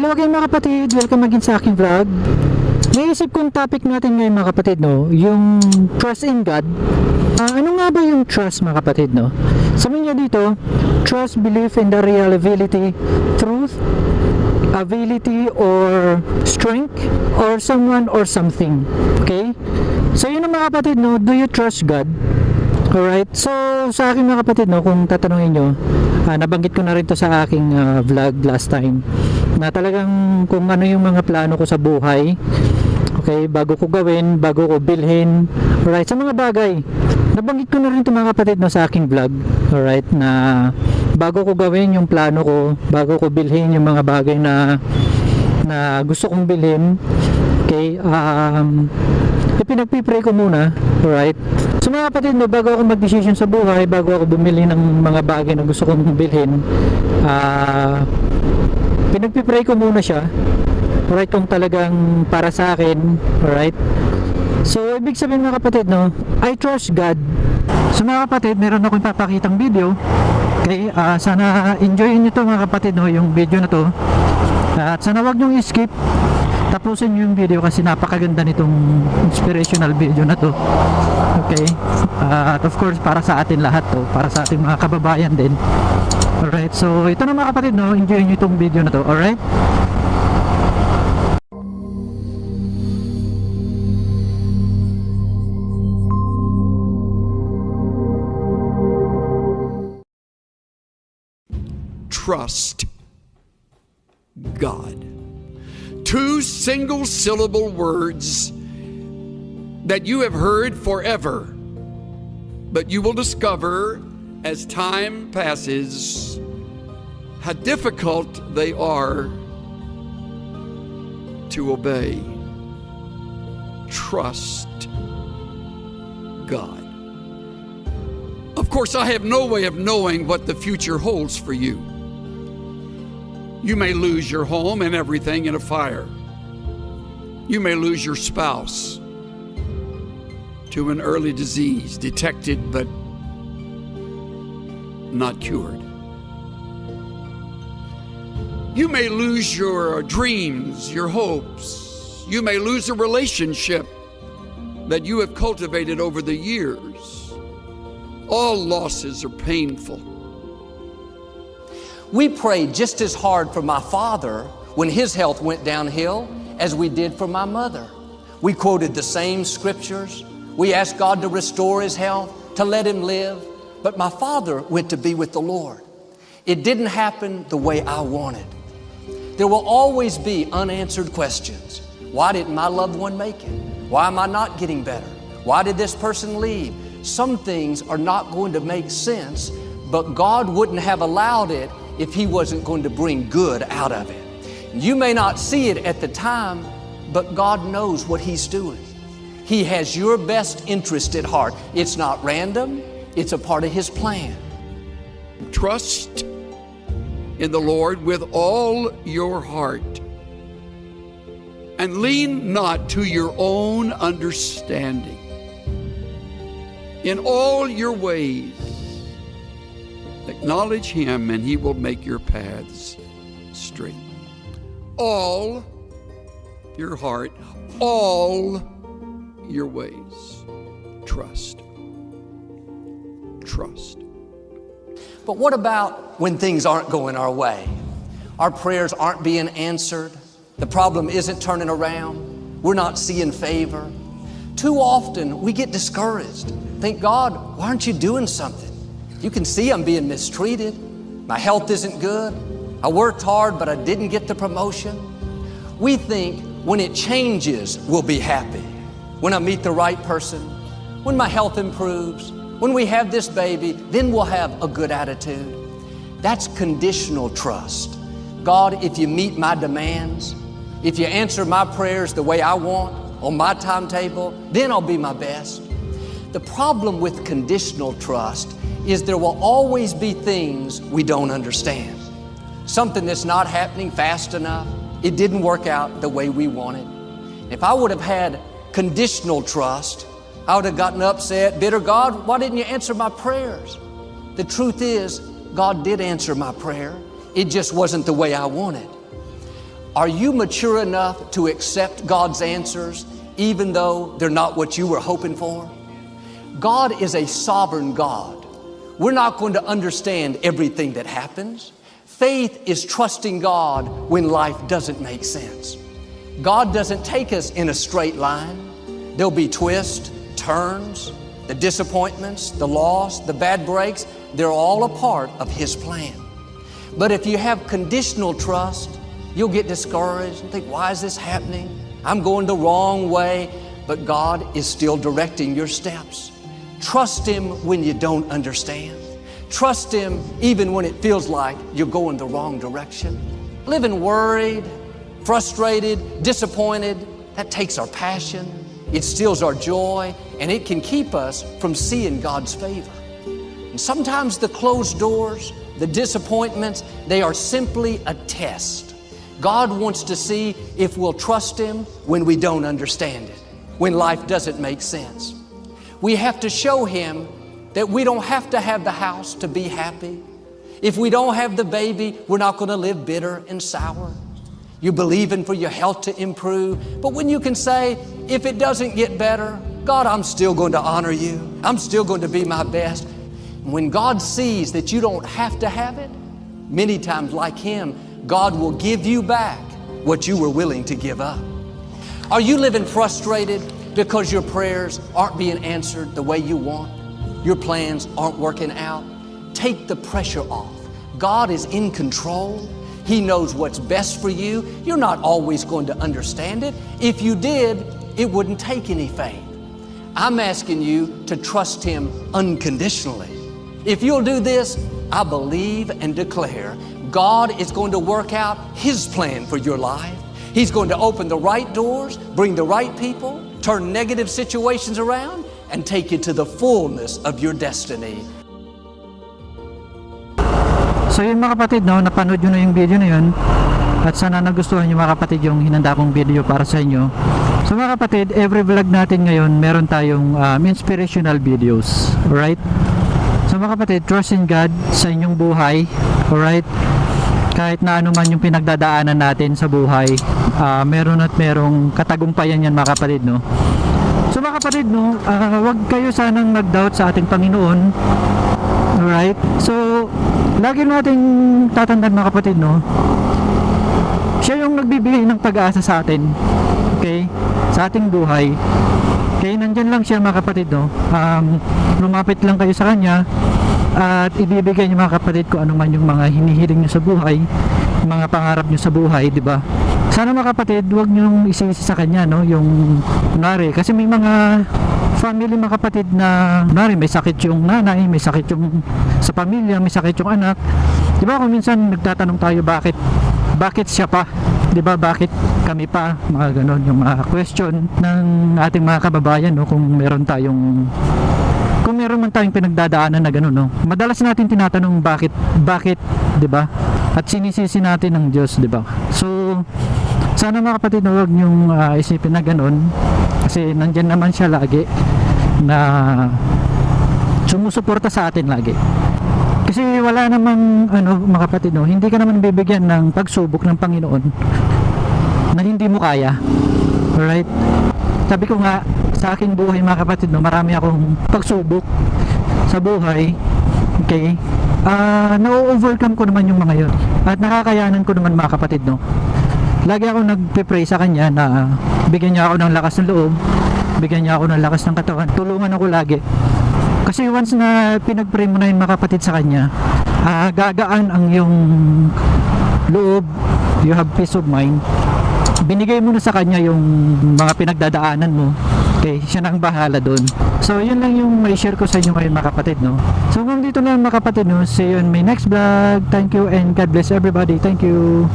Hello again mga kapatid, welcome again sa aking vlog. Naisip kong topic natin ngayon mga kapatid, no, yung trust in God. Ano nga ba yung trust mga kapatid, no? Sabi niya dito, trust, belief in the reliability, truth, ability, or strength, or someone or something. Okay? So yun mga kapatid, no, do you trust God? Alright, so sa akin mga kapatid, no, kung tatanungin nyo, nabanggit ko na rin to sa aking vlog last time, na talagang kung ano yung mga plano ko sa buhay, okay, bago ko gawin, bago ko bilhin, alright, sa mga bagay, nabanggit ko na rin to mga kapatid, no, sa aking vlog, alright, na bago ko gawin yung plano ko, bago ko bilhin yung mga bagay na gusto kong bilhin, okay, pinagpipray ko muna, alright. So mga kapatid, no, bago ako mag-decision sa buhay, bago ako bumili ng mga bagay na gusto kong bilhin, pinagpipray ko muna siya, alright, kung talagang para sa akin, alright. So ibig sabihin mga kapatid, no, I trust God. So mga kapatid, meron akong papakitang video, okay, sana enjoy nyo to mga kapatid, no, yung video na to, at sana wag nyo i-skip, tapusin nyo yung video kasi napakaganda nitong inspirational video na to, okay. At of course para sa atin lahat to, para sa ating mga kababayan din, alright. So ito na mga kapatid, no, enjoy nyo itong video na to, alright. Trust God. Two single-syllable words that you have heard forever, but you will discover as time passes how difficult they are to obey. Trust God. Of course, I have no way of knowing what the future holds for you. You may lose your home and everything in a fire. You may lose your spouse to an early disease, detected but not cured. You may lose your dreams, your hopes. You may lose a relationship that you have cultivated over the years. All losses are painful. We prayed just as hard for my father when his health went downhill as we did for my mother. We quoted the same scriptures. We asked God to restore his health, to let him live. But my father went to be with the Lord. It didn't happen the way I wanted. There will always be unanswered questions. Why didn't my loved one make it? Why am I not getting better? Why did this person leave? Some things are not going to make sense, but God wouldn't have allowed it if he wasn't going to bring good out of it. You may not see it at the time, but God knows what he's doing. He has your best interest at heart. It's not random, it's a part of his plan. Trust in the Lord with all your heart, and lean not to your own understanding. In all your ways, acknowledge him, and he will make your paths straight. All your heart, all your ways, trust. Trust. But what about when things aren't going our way? Our prayers aren't being answered. The problem isn't turning around. We're not seeing favor. Too often we get discouraged. Think, God, why aren't you doing something? You can see I'm being mistreated. My health isn't good. I worked hard, but I didn't get the promotion. We think when it changes, we'll be happy. When I meet the right person, when my health improves, when we have this baby, then we'll have a good attitude. That's conditional trust. God, if you meet my demands, if you answer my prayers the way I want, on my timetable, then I'll be my best. The problem with conditional trust is there will always be things we don't understand. Something that's not happening fast enough. It didn't work out the way we wanted. If I would have had conditional trust, I would have gotten upset, bitter. God, why didn't you answer my prayers? The truth is, God did answer my prayer. It just wasn't the way I wanted. Are you mature enough to accept God's answers even though they're not what you were hoping for? God is a sovereign God. We're not going to understand everything that happens. Faith is trusting God when life doesn't make sense. God doesn't take us in a straight line. There'll be twists, turns, the disappointments, the loss, the bad breaks. They're all a part of His plan. But if you have conditional trust, you'll get discouraged and think, why is this happening? I'm going the wrong way. But God is still directing your steps. Trust Him when you don't understand. Trust Him even when it feels like you're going the wrong direction. Living worried, frustrated, disappointed, that takes our passion. It steals our joy, and it can keep us from seeing God's favor. And sometimes the closed doors, the disappointments, they are simply a test. God wants to see if we'll trust Him when we don't understand it, when life doesn't make sense. We have to show Him that we don't have to have the house to be happy. If we don't have the baby, we're not going to live bitter and sour. You're believing for your health to improve, but when you can say, if it doesn't get better, God, I'm still going to honor You. I'm still going to be my best. When God sees that you don't have to have it, many times like Him, God will give you back what you were willing to give up. Are you living frustrated because your prayers aren't being answered the way you want? Your plans aren't working out? Take the pressure off. God is in control. He knows what's best for you. You're not always going to understand it. If you did, it wouldn't take any faith. I'm asking you to trust Him unconditionally. If you'll do this, I believe and declare God is going to work out His plan for your life. He's going to open the right doors, bring the right people, turn negative situations around, and take you to the fullness of your destiny. So yun mga kapatid, no, napanood nyo na yung video na yun, at sana nagustuhan nyo mga kapatid yung hinanda kong video para sa inyo. So mga kapatid, every vlog natin ngayon meron tayong inspirational videos, alright? So mga kapatid, trust in God sa inyong buhay, alright? Kahit na ano man yung pinagdadaanan natin sa buhay, meron at merong katagumpayan yan mga kapatid, no? So mga kapatid, no, wag kayo sanang mag-doubt sa ating Panginoon, alright? So lagi nating tatandaan mga kapatid, no, Siya yung nagbibigay ng pag-asa sa atin, okay, sa ating buhay. Kaya nandyan lang siya mga kapatid, no. Lumapit lang kayo sa kanya at ibibigay niyo mga kapatid ko ano man yung mga hinihiling niyo sa buhay, mga pangarap niyo sa buhay, di ba? Sana mga kapatid, huwag niyo isisi sa kanya, no, yung kunwari, kasi may mga family mga kapatid na kunwari may sakit yung nanay, may sakit yung sa pamilya, may sakit yung anak, di ba? Kung minsan nagtatanong tayo bakit siya pa, di ba, bakit kami pa, mga ganon yung mga question ng ating mga kababayan, no, kung meron man tayong pinagdadaanan na gano'n, no. Madalas natin tinatanong bakit, 'di ba? At sinisisi natin ng Diyos, 'di ba? So sana mga kapatid, huwag niyong isipin na gano'n, kasi nandiyan naman siya lagi na sumusuporta sa atin lagi. Kasi wala namang mga kapatid, no, hindi ka naman bibigyan ng pagsubok ng Panginoon na hindi mo kaya. Alright? Sabi ko nga, sa aking buhay mga kapatid, no, marami akong pagsubok sa buhay. Okay? Na-overcome ko naman yung mga yun. At nakakayanan ko naman mga kapatid, no. Lagi ako nagpe-pray sa Kanya na bigyan niya ako ng lakas ng loob, bigyan niya ako ng lakas ng katawan, tulungan ako lagi. Kasi once na pinag-pray mo na yung mga kapatid sa Kanya, gagaan ang iyong loob, you have peace of mind. Binigay mo na sa Kanya yung mga pinagdadaanan mo. Okay, siya na ang bahala doon. So yun lang yung may share ko sa inyo ngayon mga kapatid, no. So hanggang dito lang mga kapatid, no. See you in my next vlog. Thank you and God bless everybody. Thank you.